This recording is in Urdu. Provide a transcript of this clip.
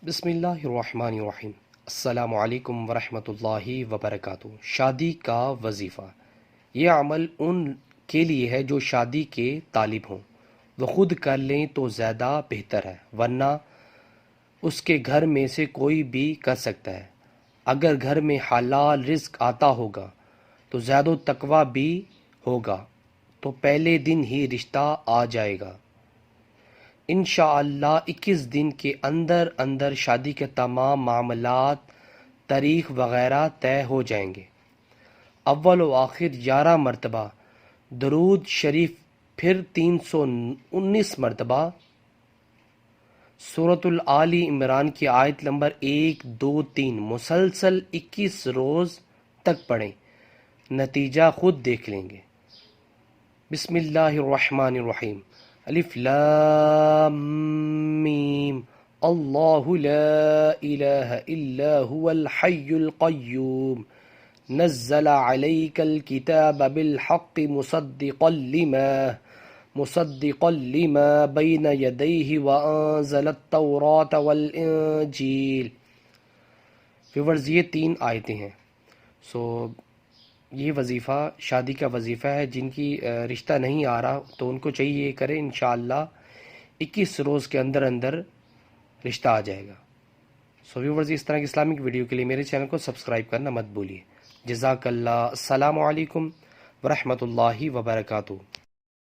بسم اللہ الرحمن الرحیم۔ السلام علیکم ورحمۃ اللہ وبرکاتہ۔ شادی کا وظیفہ۔ یہ عمل ان کے لیے ہے جو شادی کے طالب ہوں۔ وہ خود کر لیں تو زیادہ بہتر ہے، ورنہ اس کے گھر میں سے کوئی بھی کر سکتا ہے۔ اگر گھر میں حلال رزق آتا ہوگا تو زیادہ تقویٰ بھی ہوگا تو پہلے دن ہی رشتہ آ جائے گا۔ انشاءاللہ 21 دن کے اندر اندر شادی کے تمام معاملات، تاریخ وغیرہ طے ہو جائیں گے۔ اول و آخر 11 مرتبہ درود شریف، پھر 319 مرتبہ سورۃ آل عمران کی آیت نمبر 1، 2، 3 مسلسل 21 روز تک پڑھیں۔ نتیجہ خود دیکھ لیں گے۔ بسم اللہ الرحمن الرحیم۔ الف لام میم، اللہ لا الہ الا هو الحی القیوم، نزل علیک الکتاب بالحق مصدقا لما بین یدیہ وانزل التوراة والانجیل۔ ویورز یہ 3 آیتیں ہیں۔ یہ وظیفہ شادی کا وظیفہ ہے۔ جن کی رشتہ نہیں آ رہا تو ان کو چاہیے یہ کرے، انشاءاللہ 21 روز کے اندر اندر رشتہ آ جائے گا۔ ویورز اس طرح کی اسلامک ویڈیو کے لیے میرے چینل کو سبسکرائب کرنا مت بھولیے۔ جزاک اللہ۔ السلام علیکم ورحمۃ اللہ وبرکاتہ۔